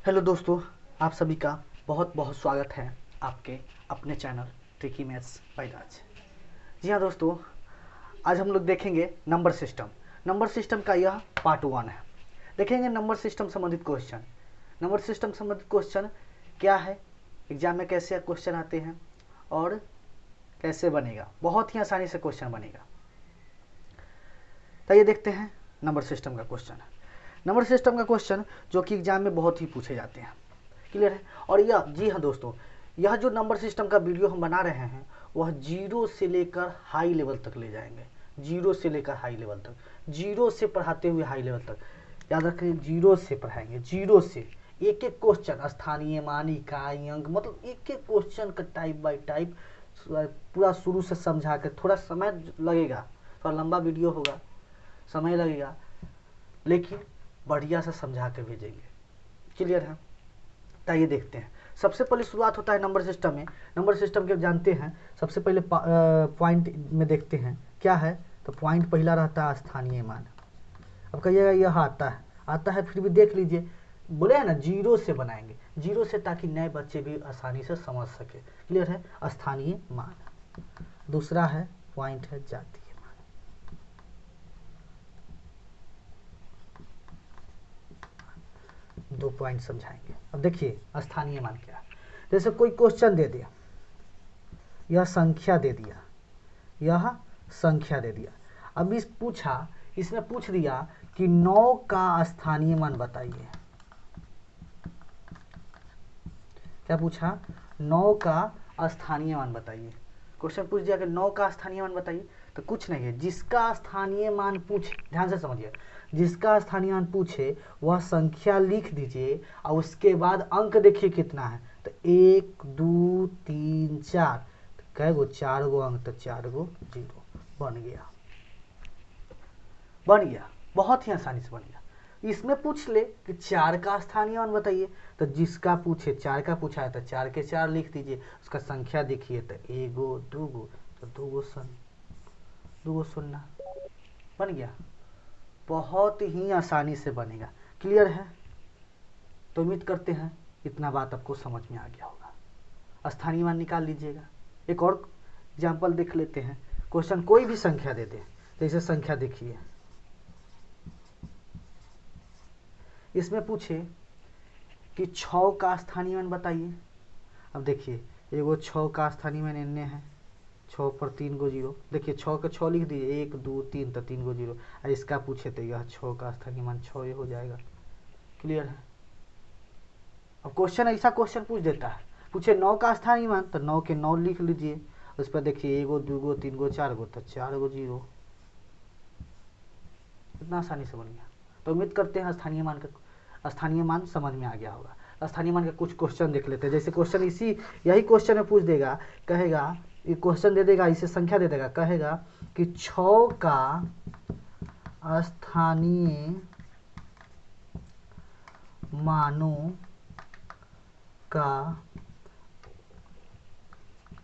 Hello दोस्तों, आप सभी का बहुत बहुत स्वागत है आपके अपने चैनल ट्रिकी मैथ्स बाय राज। जी हाँ दोस्तों, आज हम लोग देखेंगे नंबर सिस्टम। नंबर सिस्टम का यह पार्ट 1 है। देखेंगे नंबर सिस्टम संबंधित क्वेश्चन। नंबर सिस्टम संबंधित क्वेश्चन क्या है, एग्जाम में कैसे क्वेश्चन आते हैं और कैसे बनेगा। बहुत ही आसानी से क्वेश्चन बनेगा। तो ये देखते हैं नंबर सिस्टम का क्वेश्चन। नंबर सिस्टम का क्वेश्चन जो कि एग्जाम में बहुत ही पूछे जाते हैं। क्लियर है। और यह, जी हाँ दोस्तों, यह जो नंबर सिस्टम का वीडियो हम बना रहे हैं वह जीरो से लेकर हाई लेवल तक ले जाएंगे। जीरो से लेकर हाई लेवल तक, जीरो से पढ़ाते हुए हाई लेवल तक। याद रखें, जीरो से पढ़ाएंगे, जीरो से। एक एक क्वेश्चन, स्थानीय मान, इकाई, अंक, मतलब एक एक क्वेश्चन का टाइप बाय टाइप पूरा शुरू से समझा कर। थोड़ा समय लगेगा, थोड़ा लंबा वीडियो होगा, समय लगेगा, लेकिन बढ़िया से समझा के भेजेंगे। क्लियर है। तो ये देखते हैं। सबसे पहले शुरुआत होता है नंबर सिस्टम में। नंबर सिस्टम के जानते हैं, सबसे पहले पॉइंट में देखते हैं क्या है। तो पॉइंट पहला रहता है स्थानीय मान। अब कहिएगा यह आता है, फिर भी देख लीजिए, बोले हैं ना जीरो से बनाएंगे, जीरो से, ताकि नए बच्चे भी आसानी से समझ सके। क्लियर है। स्थानीय मान। दूसरा है पॉइंट है जातीय मान। दो पॉइंट समझाएंगे। अब देखिए स्थानीय मान क्या है। जैसे कोई क्वेश्चन दे दिया, यह संख्या दे दिया, यह संख्या दे दिया। अब इसने पूछ दिया कि 9 का स्थानीय मान बताइए। क्या पूछा? 9 का स्थानीय मान बताइए। क्वेश्चन पूछ दिया कि 9 का स्थानीय मान बताइए। तो कुछ नहीं है, जिसका स्थानीय मान पूछे, ध्यान से समझिए, जिसका स्थानीय मान पूछे वह संख्या लिख दीजिए और उसके बाद अंक देखिए कितना है। तो 1 2 3 4, कै गो? 4 गो अंक, तो 4 गो जीरो। बन गया, बन गया, बहुत ही आसानी से बन गया। इसमें पूछ ले कि 4 का स्थानीय मान बताइए, तो जिसका पूछे, 4 का पूछा है तो 4 के 4 लिख दीजिए। उसका संख्या देखिए तो 1 गो 2 गो, तो 2 गो शून्य। बन गया, बहुत ही आसानी से बनेगा। क्लियर है। तो उम्मीद करते हैं इतना बात आपको समझ में आ गया होगा। स्थानीय मान निकाल लीजिएगा। एक और एग्जाम्पल देख लेते हैं। क्वेश्चन कोई भी संख्या दे दे, जैसे संख्या देखिए, इसमें पूछे कि 6 का स्थानीय मान बताइए। अब देखिए, एगो 6 का स्थानीय मान इन्ने है, 6 पर 3 गो जीरो। देखिए 6 के 6 लिख दीजिए, 1 2 3, तो 3 गो जीरो। और इसका पूछे तो यह 6 का स्थानीय मान 6 हो जाएगा। क्लियर है। अब क्वेश्चन ऐसा क्वेश्चन पूछ देता है, पूछे 9 का स्थानीय मान, तो 9 के 9 लिख लीजिए। उस पर देखिए 1 गो 2 गो 3 गो 4 गो, तो 4 गो जीरो। इतना आसानी से बन गया। तो उम्मीद करते हैं स्थानीय मान समझ में आ गया होगा। स्थानीय मान का कुछ क्वेश्चन देख लेते हैं। जैसे क्वेश्चन यही क्वेश्चन में पूछ देगा, कहेगा, ये क्वेश्चन दे देगा, इसे संख्या दे देगा, कहेगा कि 6 का स्थानीय मानों का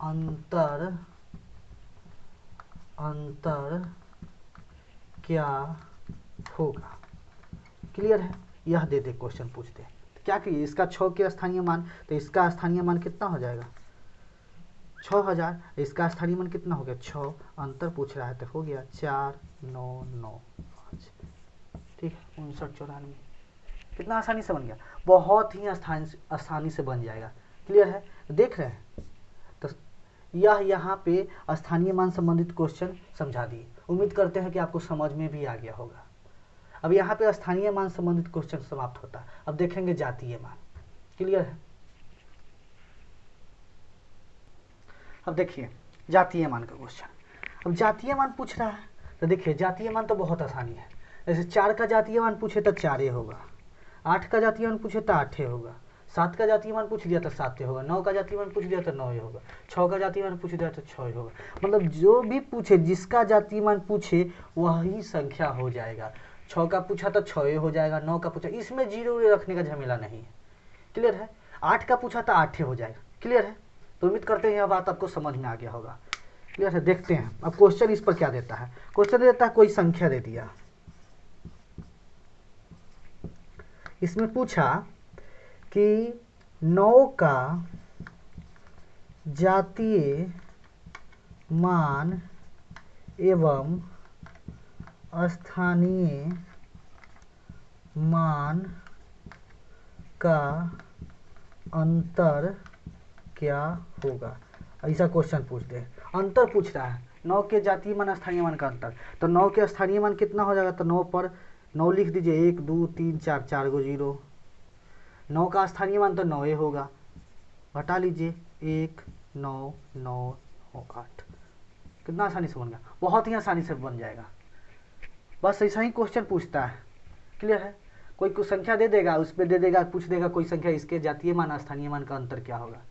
अंतर क्या होगा। क्लियर है। यह दे दे, क्वेश्चन पूछते हैं तो क्या करिए, इसका 6 के स्थानीय मान, तो इसका स्थानीय मान कितना हो जाएगा? 6000। इसका स्थानीय मान कितना हो गया? 6। अंतर पूछ रहा है तो हो गया 4 9 9 5। ठीक है, 59 94। कितना आसानी से बन गया, बहुत ही आसानी से बन जाएगा। क्लियर है। देख रहे हैं। तो यह यहाँ पे स्थानीय मान संबंधित क्वेश्चन समझा दिए। उम्मीद करते हैं कि आपको समझ में भी आ गया होगा। अब यहाँ पे स्थानीय मान संबंधित क्वेश्चन समाप्त होता है। अब देखेंगे जातीय मान। क्लियर है। अब देखिए जातीय मान का क्वेश्चन। अब जातीय मान पूछ रहा है, तो देखिए जातीय मान तो बहुत आसानी है। जैसे 4 का जातीय मान पूछे तो 4 होगा, 8 का जातीय मान पूछे तो 8 होगा, 7 का जातीय मान पूछ दिया तो 7 होगा, 9 का जातीय मान पूछ दिया तो 9 होगा, 6 का जातीय मान पूछ दिया तो 6 होगा। मतलब जो भी पूछे, जिसका जातीय मान पूछे वही संख्या हो जाएगा। 6 का पूछा तो 6 हो जाएगा, 9 का पूछा, इसमें जीरो रखने का झमेला नहीं है। क्लियर है। 8 का पूछा तो 8 हो जाएगा। क्लियर है। तो उम्मीद करते हैं यह बात आपको समझ में आ गया होगा। क्लियर है। देखते हैं अब क्वेश्चन इस पर क्या देता है। क्वेश्चन देता है, कोई संख्या दे दिया, इसमें पूछा कि 9 का जातीय मान एवं स्थानीय मान का अंतर क्या होगा। ऐसा क्वेश्चन पूछते हैं, अंतर पूछ रहा है 9 के जातीय मान स्थानीय मान का अंतर। तो 9 के स्थानीय मान कितना हो जाएगा, तो 9 पर 9 लिख दीजिए, 1 2 3 4, 4 को 0। 9 का स्थानीय मान तो 9 होगा, घटा लीजिए 1 9 9 8। कितना आसानी से बन गया, बहुत ही आसानी से बन जाएगा। बस ऐसा ही क्वेश्चन पूछता है, क्लियर है। कोई कुछ संख्या दे देगा, उस पर दे देगा, पूछ देगा कोई संख्या, इसके जातीय मान स्थानीय मान का अंतर क्या होगा,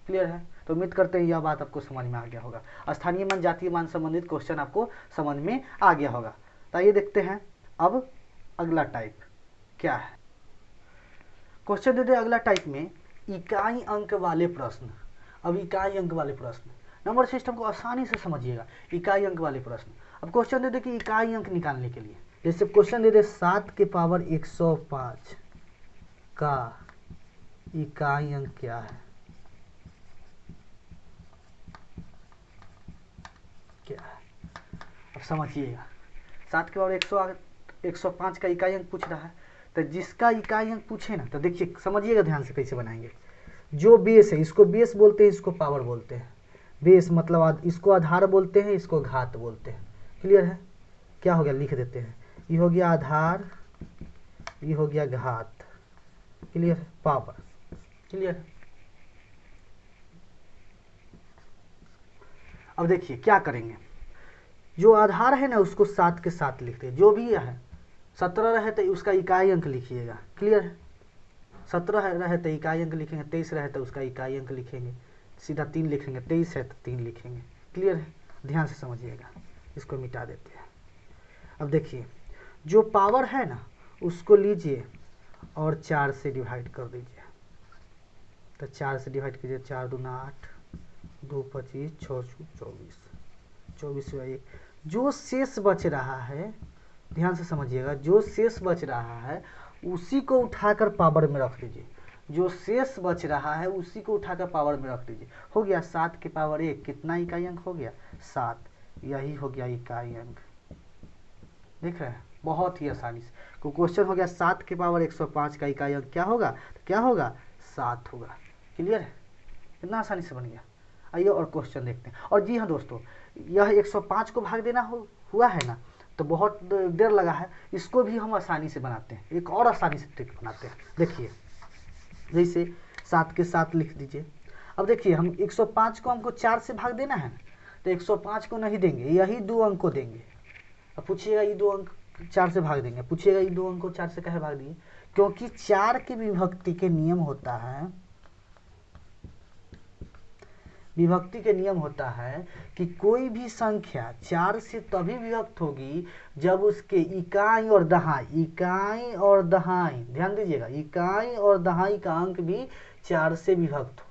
क्लियर है। तो उम्मीद करते हैं यह बात आपको समझ में आ गया होगा। स्थानीय मान जातीय मान संबंधित क्वेश्चन आपको समझ में आ गया होगा। तो आइए देखते हैं अब अगला टाइप क्या है। क्वेश्चन दे दे अगला टाइप में इकाई अंक वाले प्रश्न। अब इकाई अंक वाले प्रश्न, नंबर सिस्टम को आसानी से समझिएगा। इकाई अंक वाले प्रश्न, अब क्वेश्चन दे दे कि इकाई अंक निकालने के लिए, जैसे क्वेश्चन दे दे 7 के पावर 105 का इकाई अंक क्या है, क्या है। अब समझिएगा, 7 के पावर 105 का इकाई अंक पूछ रहा है। तो जिसका इकाई अंक पूछे ना, तो देखिए समझिएगा ध्यान से कैसे बनाएंगे। जो बेस है, इसको बेस बोलते हैं, इसको पावर बोलते हैं। बेस मतलब इसको आधार बोलते हैं, इसको घात बोलते हैं, क्लियर है। क्या हो गया, लिख देते हैं, ये हो गया आधार, ये हो गया घात, क्लियर, पावर, क्लियर। अब देखिए क्या करेंगे, जो आधार है ना उसको 7 के साथ लिखते हैं, जो भी है 17 रहे तो उसका इकाई अंक लिखिएगा, क्लियर है। 17 रहे तो इकाई अंक लिखेंगे, 23 रहे तो उसका इकाई अंक लिखेंगे, सीधा 3 लिखेंगे, 23 है तो 3 लिखेंगे, क्लियर है। ध्यान से समझिएगा, इसको मिटा देते हैं। अब देखिए जो पावर है ना उसको लीजिए और 4 से डिवाइड कर दीजिए। तो 4 से डिवाइड कीजिए, 4 दूना 8, 2 25, 6 24, 24 हुआ 1। जो शेष बच रहा है, ध्यान से समझिएगा, जो शेष बच रहा है उसी को उठाकर पावर में रख दीजिए। जो शेष बच रहा है उसी को उठाकर पावर में रख दीजिए। हो गया 7 के पावर 1, कितना इकाई अंक हो गया, 7। यही हो गया इकाई अंक, देख रहे हैं, बहुत ही आसानी से। तो क्वेश्चन हो गया 7 के पावर 105 का इकाई अंक क्या होगा, तो क्या होगा, 7 होगा, क्लियर है। कितना आसानी से बन गया। आइए और क्वेश्चन देखते हैं। और जी हाँ दोस्तों, यह 105 को भाग देना हुआ है ना, तो बहुत देर लगा है, इसको भी हम आसानी से बनाते हैं, एक और आसानी से ट्रिक बनाते हैं। देखिए जैसे 7 के साथ लिख दीजिए। अब देखिए हम 105 को हमको 4 से भाग देना है, तो 105 को नहीं देंगे, यही 2 अंक को देंगे। अब पूछिएगा ये 2 अंक 4 से भाग देंगे, पूछिएगा ये 2 अंक को 4 से कहे भाग दिए, क्योंकि 4 की विभक्ति के नियम होता है, विभक्ति के नियम होता है कि कोई भी संख्या 4 से तभी विभक्त होगी जब उसके इकाई और दहाई, इकाई और दहाई, ध्यान दीजिएगा, इकाई और दहाई का अंक भी 4 से विभक्त हो।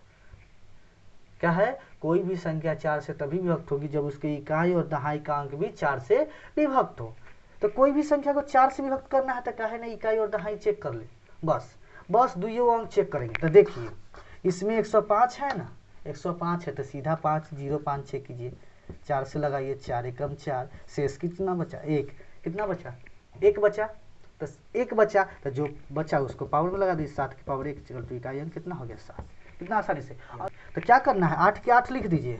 क्या है, कोई भी संख्या 4 से तभी विभक्त होगी जब उसके इकाई और दहाई का अंक भी 4 से विभक्त हो। तो कोई भी संख्या को 4 से विभक्त करना है तो कहे ना इकाई और दहाई चेक कर ले, बस दुइयों अंक चेक करेंगे। तो देखिए इसमें 105 है ना, 105 है तो सीधा 5 0 5 चेक कीजिए, 4 से लगाइए, 4 एकम 4, शेष कितना बचा, 1। कितना बचा, 1 बचा, तो 1 बचा, तो जो बचा उसको पावर में लगा दीजिए, 7 की पावर 1, तो इकाई अंक कितना हो गया, 7। कितना आसानी से। तो क्या करना है, 8 के 8 लिख दीजिए।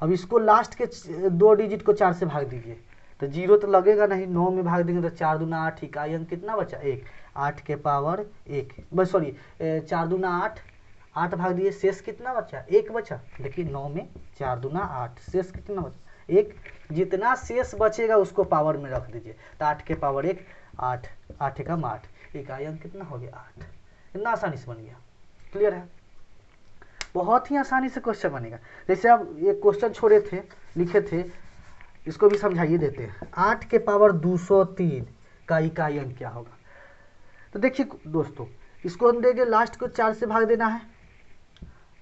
अब इसको लास्ट के 2 डिजिट को 4 से भाग दीजिए, तो 0 तो लगेगा नहीं, 9 में भाग देंगे तो 4 दूना 8, इकाई अंक कितना बचा, 1। 8 के पावर 1, बस सॉरी 4 दूना 8, 8 भाग दिए, शेष कितना बचा, 1 बचा। देखिए 9 में 4 दूना 8, शेष कितना बचा, 1। जितना शेष बचेगा उसको पावर में रख दीजिए, तो 8 के पावर 1, 8, 8 एकम 8, इकाई अंक कितना हो गया, 8। इतना आसानी से बन गया, क्लियर है। बहुत ही आसानी से क्वेश्चन बनेगा। जैसे आप ये क्वेश्चन छोड़े थे, लिखे थे, इसको भी समझाइए देते हैं। 8 के पावर 203 का इकाई अंक क्या होगा। तो देखिए दोस्तों, इसको हम देंगे, लास्ट को 4 से भाग देना है,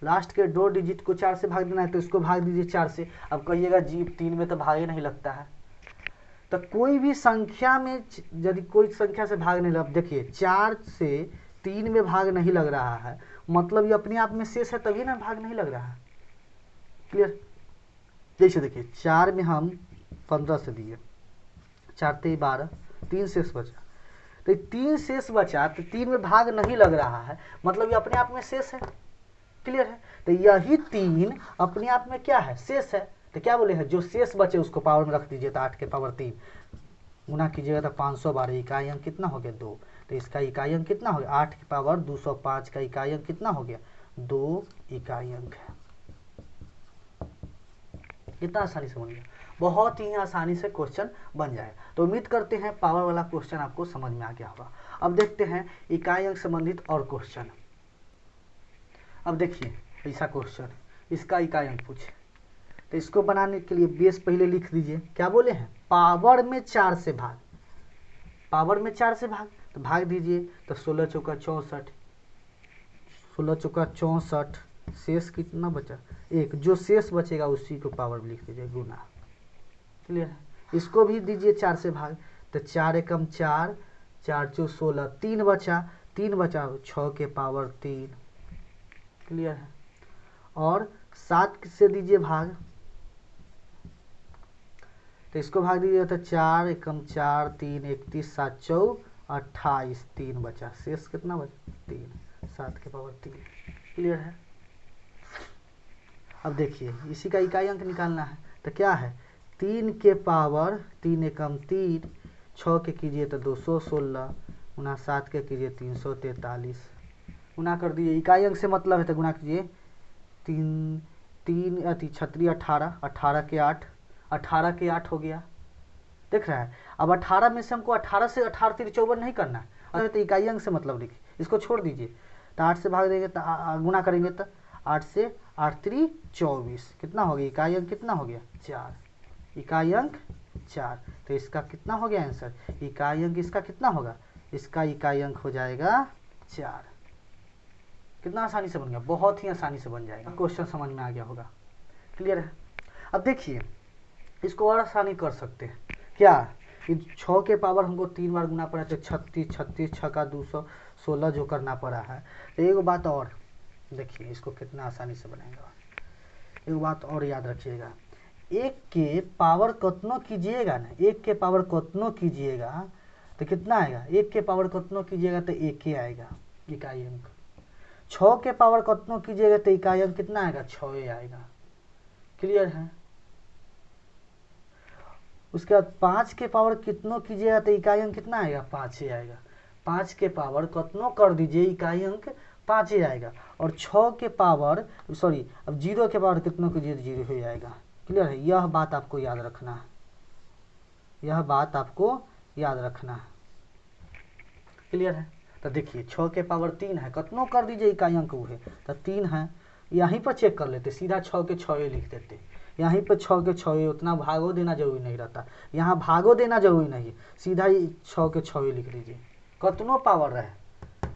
लास्ट के 2 डिजिट को 4 से भाग देना है, तो इसको भाग दीजिए 4 से। अब कहिएगा जी 3 में तो भागे नहीं लगता है, तो कोई भी संख्या में यदि कोई संख्या से भाग नहीं लगा, देखिए 4 से 3 में भाग नहीं लग रहा है, मतलब ये अपने आप में शेष है, तभी ना भाग नहीं लग रहा है। क्लियर? जैसे देखिए 4 में हम 15 से दिए, 4 ते 12, 3 शेष बचा, तो 3 शेष बचा तो 3 में भाग नहीं लग रहा है, मतलब ये अपने आप में शेष है। क्लियर है? तो यही 3 अपने आप में क्या है, शेष है। तो क्या बोले हैं, जो शेष बचे उसको पावर में रख दीजिए, तो 8 के पावर 3 गुना कीजिएगा तो 512, इकाई अंक कितना हो गया 2। तो इसका इकाई अंक कितना हो गया, 8 की पावर 205 का इकाई अंक कितना हो गया 2 इकाई अंक है। कितना आसानी से बन गया, बहुत ही आसानी से क्वेश्चन बन जाएगा। तो उम्मीद करते हैं पावर वाला क्वेश्चन आपको समझ में आ गया होगा। अब देखते हैं इकाई अंक संबंधित और क्वेश्चन। अब देखिए ऐसा क्वेश्चन, इसका इकाई अंक पूछे, तो इसको बनाने के लिए बेस पहले लिख दीजिए। क्या बोले हैं, पावर में 4 से भाग, पावर में 4 से भाग, तो भाग दीजिए, तो 16 चौका 64, 16 चौका 64, शेष कितना बचा 1, जो शेष बचेगा उसी को पावर में लिख दीजिए गुना। क्लियर है? इसको भी दीजिए 4 से भाग, तो 4 एकम 4, 4 चौ 16, 3 बचा, 3 बचा 6 के पावर 3। क्लियर है? और 7 से दीजिए भाग, तो इसको भाग दीजिए, तो 4 एकम 4, 3 31, 7 चौ 28, 3 बचा, शेष कितना बचा 3, 7 के पावर 3। क्लियर है? अब देखिए इसी का इकाई अंक निकालना है, तो क्या है 3 के पावर 3 एकम 3, 6 के कीजिए तो 216, गुना 7 के कीजिए 343, गुना कर दीजिए, इकाई अंक से मतलब है तो गुना कीजिए, 3 3 अति 36 18, 18 के 8, 18 के 8 हो गया। देख रहा है? अब 18 में से हमको 18 से 18 3 54 नहीं करना है, तो इकाई अंक से मतलब लिखिए, इसको छोड़ दीजिए, तो 8 से भाग देंगे तो गुना करेंगे तो 8 से 8 3 24, कितना हो गया इकाई अंक, कितना हो गया 4, इकाई अंक 4। तो इसका कितना हो गया आंसर, इकाई अंक इसका कितना होगा, इसका इकाई अंक हो जाएगा 4। कितना आसानी से बन गया, बहुत ही आसानी से बन जाएगा। क्वेश्चन समझ में आ गया होगा। क्लियर है? अब देखिए इसको और आसानी कर सकते हैं, क्या 6 के पावर हमको 3 बार गुना पड़ा, तो 36, 36 6 का 216 जो करना पड़ा है। तो एक बात और देखिए, इसको कितना आसानी से बनाएगा, एक बात और याद रखिएगा, 1 के पावर कतनो कीजिएगा ना, 1 के पावर कतनो कीजिएगा तो कितना आएगा, 1 के पावर कतनो कीजिएगा तो 1 ही आएगा इकाई अंक। 6 के पावर कतनो कीजिएगा तो इकाई अंक कितना आएगा, 6 आएगा। क्लियर है? उसके बाद 5 के पावर कितनो कीजिएगा तो इकाई अंक कितना आएगा, 5 ही आएगा। 5 के पावर कतनो कर दीजिए इकाई अंक 5 ही आएगा। और 6 के पावर सॉरी अब 0 के पावर कितनो कीजिए तो 0 ही आएगा। क्लियर है? यह बात आपको याद रखना है, यह बात आपको याद रखना है। क्लियर है? तो देखिए 6 के पावर 3 है, कतनो कर दीजिए इकाई अंक वो है, तो 3 है, यहीं पर चेक कर लेते, सीधा 6 के 6 लिख देते, यहीं पर 6 के 6, उतना भागो देना जरूरी नहीं रहता, यहाँ भागो देना जरूरी नहीं है, सीधा ही 6 के 6 लिख लीजिए, कतनो पावर रहे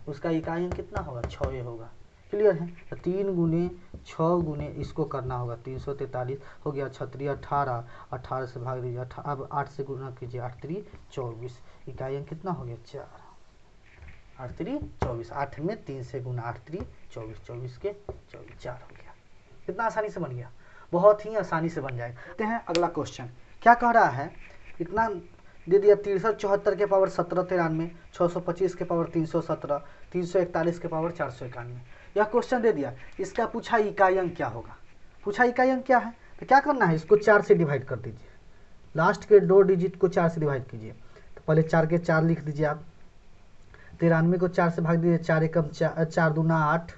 उसका इकाई अंक कितना होगा, 6 होगा। क्लियर है? तो 3 गुने 6 गुने इसको करना होगा, 343 हो गया, 36 18, 18 से भाग दीजिए, अब 8 से गुना कीजिए, 8 3 24, इकाई अंक कितना हो गया 4, 8 3 24, 8 में 3 से गुना 8 3 24, 24 के 24 4 हो गया। कितना आसानी से बन गया, बहुत ही आसानी से बन जाएगा। देखते हैं अगला क्वेश्चन क्या कह रहा है, इतना दे दिया 63 74 के पावर 17 93, 625 के पावर 317, 341 के पावर 491, यह क्वेश्चन दे दिया। इसका पूछा इकाई अंक क्या होगा, पूछा इकाई अंक क्या है, तो क्या करना है, इसको 4 से डिवाइड कर दीजिए, लास्ट के 2 डिजिट को 4 से डिवाइड कीजिए। तो पहले 4 के 4 लिख दीजिए आप, 93 को 4 से भाग दीजिए, 4 एकम 4 दूना 8,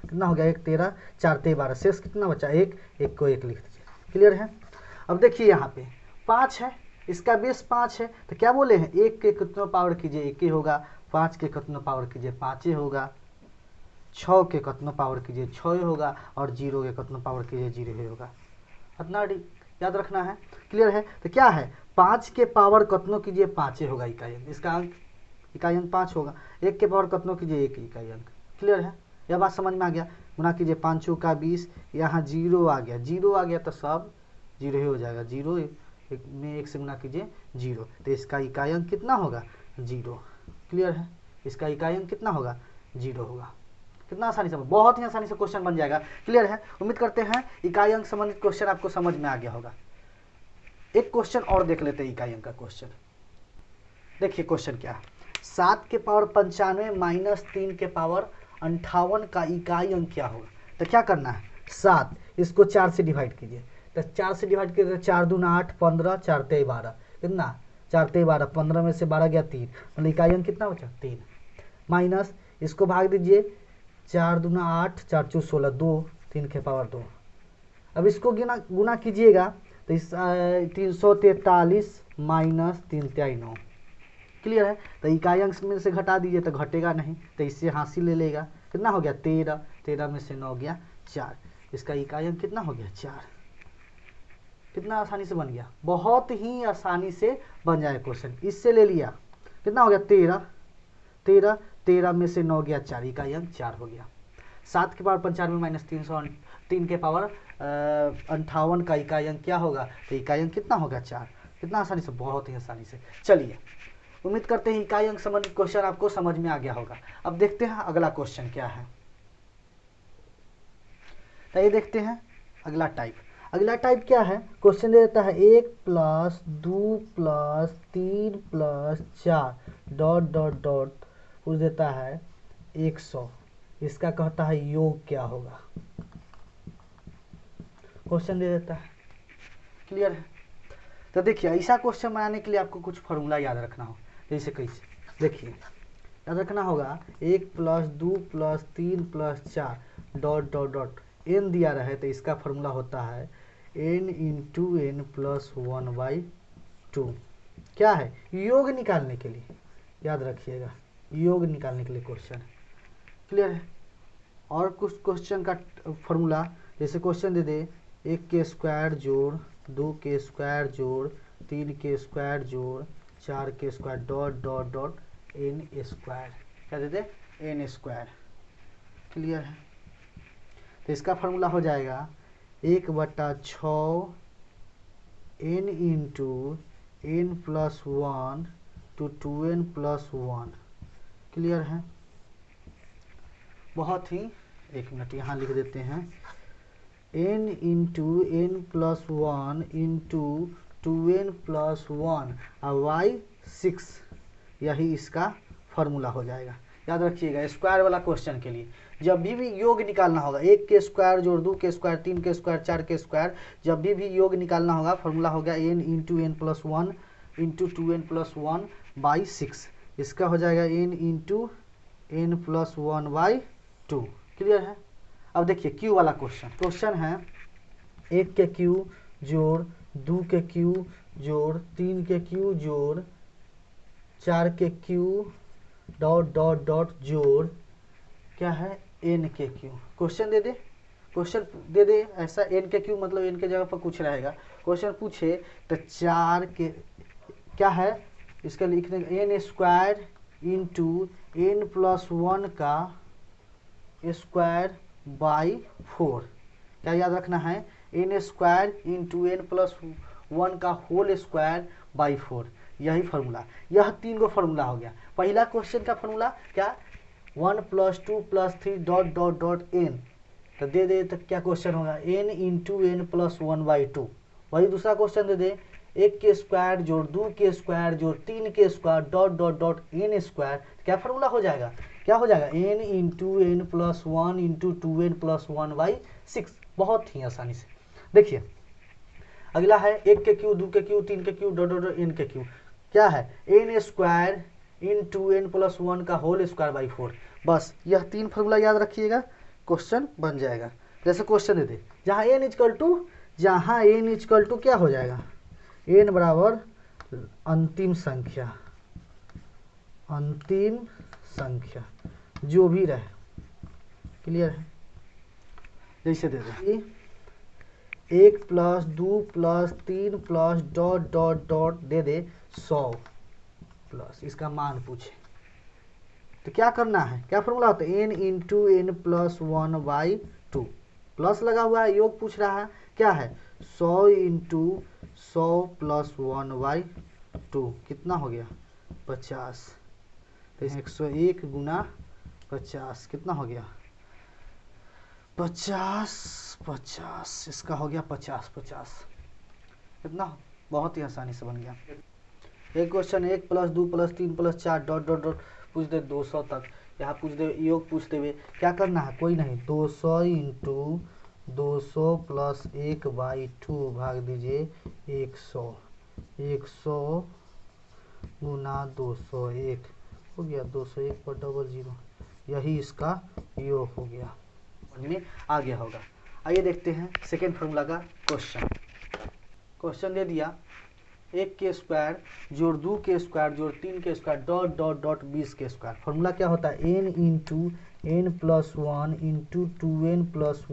कितना हो गया 1 13, 4 3 12, शेष कितना बचा 1, 1 को 1 लिख दीजिए। क्लियर है? अब देखिए यहाँ पे 5 है, इसका बेस 5 है, तो क्या बोले हैं 1 के कितनों पावर कीजिए 1 ही होगा, 5 के कितनों पावर कीजिए 5 ही होगा, 6 के कितनों पावर कीजिए 6 ही होगा, और 0 के कितनों पावर कीजिए 0 ही होगा। इतना याद रखना है। क्लियर है? तो क्या है 5 के पावर कतनों कीजिए 5 ही होगा इकाई अंक, इसका अंक इकाई अंक 5 होगा। 1 के पावर कतनों कीजिए 1 इकाई अंक। क्लियर है? यह बात समझ में आ गया। गुना कीजिए 5 चौका 20, यहाँ 0 आ गया, 0 आ गया तो सब 0 ही हो जाएगा, 0 में 1 से गुना कीजिए 0, तो इसका इकाई अंक कितना होगा 0। क्लियर है? इसका इकाई अंक कितना होगा 0 होगा। कितना आसानी से, बहुत ही आसानी से क्वेश्चन बन जाएगा। क्लियर है? उम्मीद करते हैं इकाई अंक संबंधित क्वेश्चन आपको समझ में आ गया होगा। एक क्वेश्चन और देख लेते हैं इकाई अंक का क्वेश्चन। देखिए क्वेश्चन क्या है, 7 के पावर 95 माइनस 3 के पावर 58 का इकाई अंक क्या होगा। तो क्या करना है, 7 इसको 4 से डिवाइड कीजिए। तो 4 से डिवाइड कीजिए, 4 दूना 8, 15, 4 तेई 12, कितना 4 तेई 12, 15 में से 12 गया 3, मतलब इकाई अंक कितना बचा 3। माइनस इसको भाग दीजिए, 4 दूना 8, 4 चू 16, 2, 3 के पावर 2। अब इसको गुना कीजिएगा तो 343 माइनस 3 तिहाई 9। क्लियर है? तो इकाई अंक में से घटा दीजिए तो घटेगा नहीं, तो इससे हासिल ले लेगा। कितना हो गया 13, 13 में से 9 गया 4, इसका इकाई अंक कितना हो गया 4। कितना आसानी से बन गया, बहुत ही आसानी से बन जाए क्वेश्चन। इससे ले लिया, कितना हो गया 13, 13, 13 में से 9 गया 4, इकाई अंक 4 हो गया। 7 के पावर 95 माइनस 3 के पावर 58 का इकाई अंक क्या होगा, तो इकाई अंक कितना होगा 4। कितना आसानी से, बहुत ही आसानी से। चलिए उम्मीद करते हैं इकाई अंक संबंधित क्वेश्चन आपको समझ में आ गया होगा। अब देखते हैं अगला क्वेश्चन क्या है। तो ये देखते हैं अगला टाइप। अगला टाइप क्या है, क्वेश्चन दे देता है 1 plus 2 plus 3 plus 4 dot dot dot पूछ देता है 100, इसका कहता है योग क्या होगा। क्वेश्चन दे देता है। क्लियर है? तो देखिए ऐसा क्वेश्चन बनाने के लिए आपको कुछ फॉर्मूला याद रखना हो। जैसे कैसे, देखिए याद रखना होगा 1 plus 2 plus 3 plus 4 dot dot dot n दिया रहे, तो इसका फॉर्मूला होता है n इंटू n प्लस 1/2। क्या है, योग निकालने के लिए, याद रखिएगा योग निकालने के लिए क्वेश्चन। क्लियर है? और कुछ क्वेश्चन का फॉर्मूला, जैसे क्वेश्चन दे दे 1 के स्क्वायर जोड़ 2 के स्क्वायर जोड़ 3 के स्क्वायर जोड़ 4 के square dot dot dot n square, क्या दे दे n स्क्वायर। क्लियर है? तो इसका फॉर्मूला हो जाएगा 1/6 n into n plus 1 to 2n plus 1। Clear है? बहुत ही, एक मिनट यहाँ लिख देते हैं, n into n plus 1 into 2n plus 1 और y6, यही इसका फॉर्मूला हो जाएगा। याद रखिएगा स्क्वायर वाला क्वेश्चन के लिए जब भी योग निकालना होगा, 1 के स्क्वायर जोड़ 2 के स्क्वायर 3 के स्क्वायर 4 के स्क्वायर, जब भी योग निकालना होगा फॉर्मूला हो गया n into n plus 1 into 2n plus 1/6, इसका हो जाएगा n into n plus 1/2। Clear है? अब देखिए क्यू वाला क्वेश्चन है 1 के क्यू जोड़ 2 के क्यू जोड़ 3 के क्यू जोड़ 4 के क्यू डॉट डॉट डॉट जोड़ क्या है n के क्यू। क्वेश्चन दे दे ऐसा, n के क्यू मतलब n के जगह पर कुछ रहेगा। क्वेश्चन पूछे तो 4 के क्या है, इसका लिखने n square into n plus 1 का स्क्वायर बाई 4। क्या याद रखना है, n square into n plus 1 का होल स्क्वायर बाई 4, यही फॉर्मूला। यह 3 गो फॉर्मूला हो गया। पहला क्वेश्चन का फॉर्मूला क्या, 1 plus 2 plus 3 dot dot dot n, तो दे दे तो क्या क्वेश्चन होगा n इंटू n प्लस 1/2। वही दूसरा क्वेश्चन दे दे 1 के स्क्वायर जोड़ 2 के स्क्वायर जोड़ 3 के square dot dot dot n square, क्या फॉर्मूला हो जाएगा, क्या हो जाएगा n into n plus 1 into 2n plus 1/6। बहुत ही आसानी से। देखिए अगला है 1 के क्यू 2 के क्यू 3 के क्यू डॉट डॉट n के क्यू, क्या है n square into n plus 1 का होल स्क्वायर बाई 4। बस यह 3 फॉर्मूला याद रखिएगा, क्वेश्चन बन जाएगा। जैसे क्वेश्चन दे दे जहाँ n इजकल टू क्या हो जाएगा, n बराबर अंतिम संख्या जो भी रहे। क्लियर है? जैसे दे दे 1 plus 2 plus 3 plus dot dot dot दे दे 100 प्लस इसका मान पूछे, तो क्या करना है, क्या फॉर्मूला होता है n into n plus 1/2, plus लगा हुआ है, योग पूछ रहा है, क्या है 100 इंटू 100 प्लस 1/2, कितना हो गया 50। तो 101 गुना 50 कितना हो गया 50 इसका हो गया 50 कितना, बहुत ही आसानी से बन गया। एक क्वेश्चन 1 + 2 + 3 + 4 डॉट डॉट डॉट पूछ दे 200 तक, यहाँ पूछ दे योग पूछ देवे, क्या करना है कोई नहीं, 200 × 200 + 1/2 भाग दीजिए 100, 100 × 201 हो गया 201 पर 00, यही इसका योग हो गया। समझ में आ गया होगा। आइए देखते हैं सेकेंड फार्मूला का क्वेश्चन। क्वेश्चन दे दिया 1 के स्क्वायर जोड़ 2 के स्क्वायर जोड़ 3 के स्क्वायर डॉट डॉट डॉट 20 के स्क्वायर। फार्मूला क्या होता है, n × n + 1 × 2n +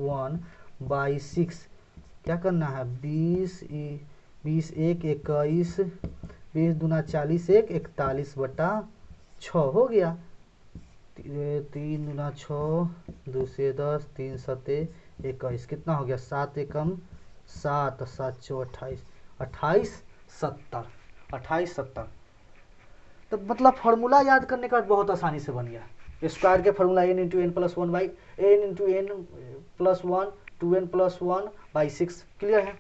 1/6। क्या करना है 20 1 21, 20 दूना 40 1 41/6 हो गया। 3 दूना 6, 2 से 10, 3 सते 21, कितना हो गया 7 एकम 7, 7 चौ 28, 28 70। तो मतलब फार्मूला याद करने का बहुत आसानी से बन गया। स्क्वायर के formula n × n + 1/n 2n + 1/6 clear है।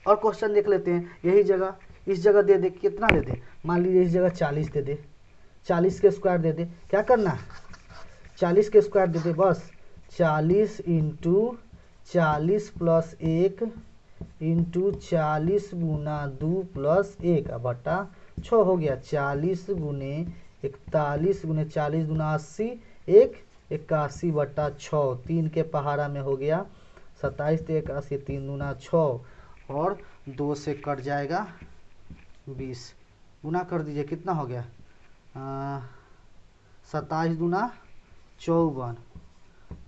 और क्वेश्चन देख लेते हैं, यही जगह इस जगह दे दे, कितना दे दे, मान लीजिए इस जगह 40 दे दे, 40 के स्क्वायर दे दे, क्या करना है 40 के स्क्वायर दे दे, बस 40 × 40 + 1 × 40 × 2 + 1/6 हो गया। 40 × 41 × 40 दूना 80 1 81/6, 3 के पहाड़ा में हो गया 27 × 81, 3 दूना 6 और 2 से कट जाएगा 20, गुना कर दीजिए कितना हो गया 27 दूना 54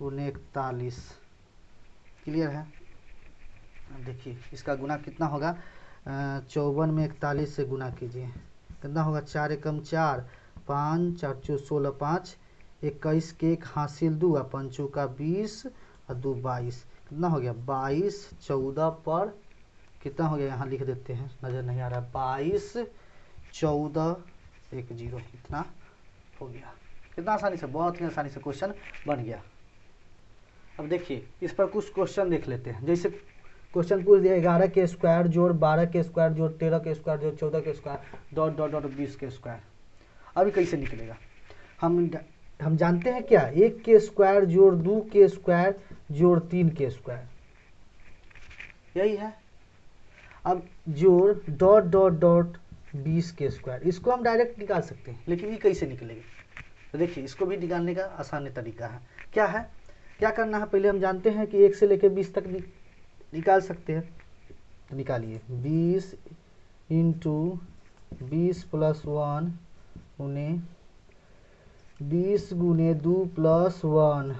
× 41, क्लियर है। देखिए इसका गुना कितना होगा 54 में 41 से गुना कीजिए, कितना होगा 4 एकम 4, 5 4 चौ 16, 5 21 के 1 हासिल 2 और 5 चौका 20 और 2 22, कितना हो गया 22 14 पर कितना हो गया, यहाँ लिख देते हैं नज़र नहीं आ रहा, 22 14 10, इतना हो गया। कितना आसानी से, बहुत ही आसानी से क्वेश्चन बन गया। अब देखिए इस पर कुछ क्वेश्चन देख लेते हैं। जैसे क्वेश्चन पूछ दिया 11 के स्क्वायर जोड़ 12 के स्क्वायर जोड़ 13 के स्क्वायर जोड़ 14 के स्क्वायर डॉट डॉट डॉट 20 के स्क्वायर। अभी कैसे निकलेगा, हम जानते हैं क्या, 1 के स्क्वायर जोड़ 2 के स्क्वायर जोड़ 3 के स्क्वायर, यही है। अब जोड़ डॉट डॉट डॉट 20 के स्क्वायर, इसको हम डायरेक्ट निकाल सकते हैं, लेकिन ये कैसे निकलेगा, तो देखिए इसको भी निकालने का आसान तरीका है। क्या है, क्या करना है, पहले हम जानते हैं कि 1 से लेकर 20 तक निकाल सकते हैं, तो निकालिए 20 × 20 + 1 × 20 × 2 + 1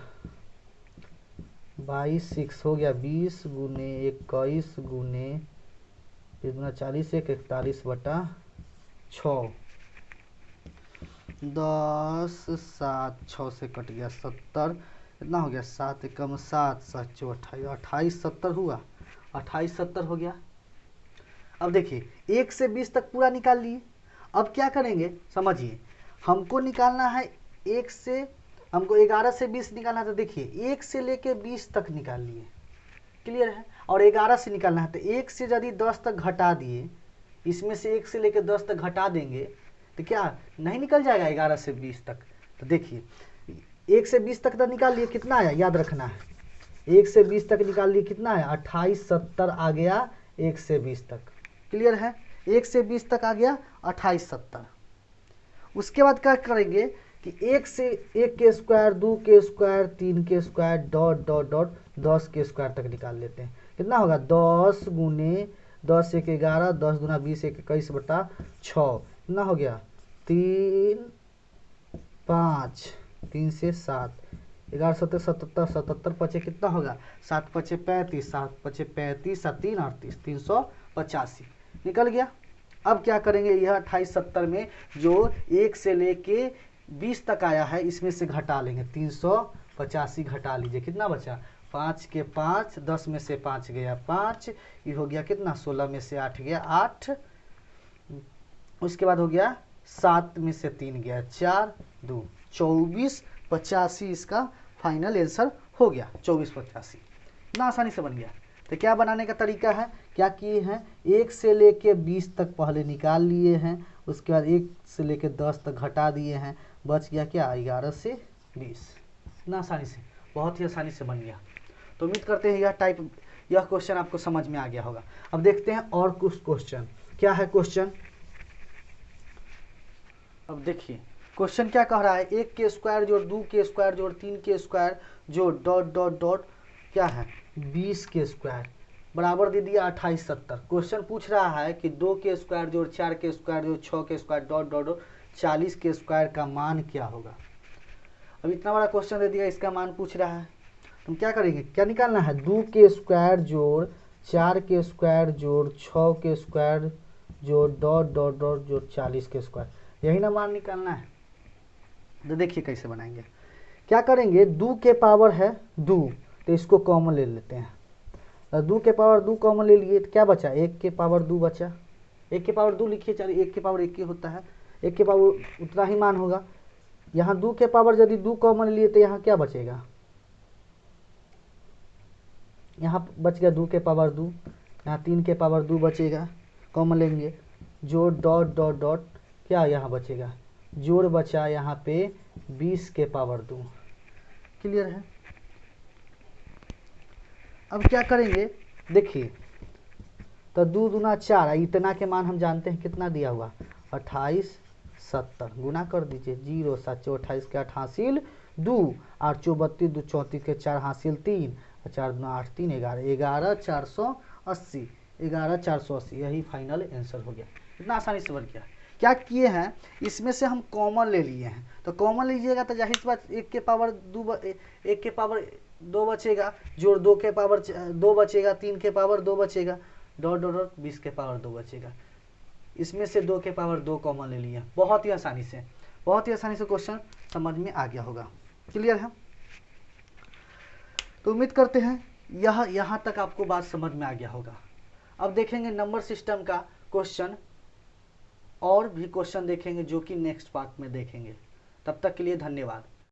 22 हो गया, 20 × 21 × 40 1 41/6, 10 7 6 से कट गया 70, कितना हो गया 7 एकम 7, 7 चौ 28, 28 70 हुआ, 28 70 हो गया। अब देखिए 1 से 20 तक पूरा निकाल लिए। अब क्या करेंगे समझिए, हमको निकालना है 1 से, हमको 11 से 20 निकालना है, तो देखिए 1 से लेके 20 तक निकाल लिए, क्लियर है। और 11 से निकालना है, तो 1 से यदि 10 तक घटा दिए, इसमें से 1 से लेके 10 तक घटा देंगे तो क्या नहीं निकल जाएगा 11 से 20 तक। तो देखिए 1 से 20 तक तो निकाल लिए, कितना आया याद रखना है, 1 से 20 तक निकाल लिए, कितना है 28 70 आ गया 1 से 20 तक, क्लियर है। 1 से 20 तक आ गया 28 70। उसके बाद क्या करेंगे कि 1 से 1 के स्क्वायर 2 के स्क्वायर 3 के स्क्वायर डॉट डॉट डॉट 10 के स्क्वायर तक निकाल लेते हैं, कितना होगा 10 × 10 1 11, 10 दूना 20 1 21/6, कितना हो गया 3 5 3 से 7 11 7 77 77 पचे कितना होगा 7 पचे 35, 7 पचे 35 और 3 38, 385 निकल गया। अब क्या करेंगे, यह 28 70 में जो 1 से लेके 20 तक आया है इसमें से घटा लेंगे, 385 घटा लीजिए, कितना बचा 5 के 5, 10 में से 5 गया 5, ये हो गया कितना 16 में से 8 गया 8, उसके बाद हो गया 7 में से 3 गया 4, 2 24 85 इसका फाइनल आंसर हो गया। 2485 इतना आसानी से बन गया। तो क्या बनाने का तरीका है, क्या किए हैं, 1 से लेके 20 तक पहले निकाल लिए हैं, उसके बाद 1 से लेके 10 तक घटा दिए हैं, बच गया क्या 11 से 20। इतना आसानी से, बहुत ही आसानी से बन गया। तो उम्मीद करते हैं यह क्वेश्चन आपको समझ में आ गया होगा। अब देखते हैं और कुछ क्वेश्चन। क्या है क्वेश्चन, अब देखिए क्वेश्चन क्या कह रहा है, 1 के स्क्वायर जोड़ 2 के स्क्वायर जोड़ 3 के स्क्वायर जोड़ डॉट डॉट डॉट क्या है 20 के स्क्वायर बराबर दे दिया 28 70। क्वेश्चन पूछ रहा है कि 2 के स्क्वायर जोड़ 4 के स्क्वायर जोड़ 6 के स्क्वायर डॉट डॉट डॉट 40 के स्क्वायर का मान क्या होगा। अब इतना बड़ा क्वेश्चन दे दिया, इसका मान पूछ रहा है, तुम क्या करेंगे, क्या निकालना है, 2 के स्क्वायर जोड़ 4 के स्क्वायर जोड़ 6 के स्क्वायर जोड़ डॉट डॉट डॉट जोड़ 40 के स्क्वायर, यही ना मान निकालना है। तो देखिए कैसे बनाएंगे, क्या करेंगे, 2 के पावर है 2, तो इसको कॉमन ले लेते हैं। 2 के पावर 2 कॉमन ले लिए तो क्या बचा, 1 के पावर 2 बचा। 1 के पावर 2 लिखिए, चलिए 1 के पावर 1 ही होता है, 1 के पावर उतना ही मान होगा। यहाँ 2 के पावर यदि 2 कॉमन लिए तो यहाँ क्या बचेगा, यहाँ बच गया 2 के पावर 2, यहाँ 3 के पावर 2 बचेगा, कॉमन लेंगे, जोड़ डॉट डॉट डॉट क्या यहाँ बचेगा, जोड़ बचा यहाँ पे 20 के पावर 2। क्लियर है। अब क्या करेंगे, देखिए तो 2 दूना 4, इतना के मान हम जानते हैं कितना दिया हुआ 28 70, गुना कर दीजिए 0 7 28 के 8 हासिल 2 8 32 2 34 के 4 हासिल 3 4 दूना 8 3 11 11 480 11 480, यही फाइनल आंसर हो गया। इतना आसानी से बन गया। क्या किए हैं, इसमें से हम कॉमन ले लिए हैं, तो कॉमन लीजिएगा तो जाहिर सी बात 1 के पावर 2 बचेगा, जोड़ 2 के पावर 2 बचेगा, 3 के पावर 2 बचेगा, डॉट डॉट डॉट 20 के पावर 2 बचेगा। इसमें से 2 के पावर 2 कॉमन ले लिया, बहुत ही आसानी से क्वेश्चन समझ में आ गया होगा। क्लियर है। तो उम्मीद करते हैं यहाँ तक आपको बात समझ में आ गया होगा। अब देखेंगे नंबर सिस्टम का क्वेश्चन, और भी क्वेश्चन देखेंगे जो कि नेक्स्ट पार्ट में देखेंगे। तब तक के लिए धन्यवाद।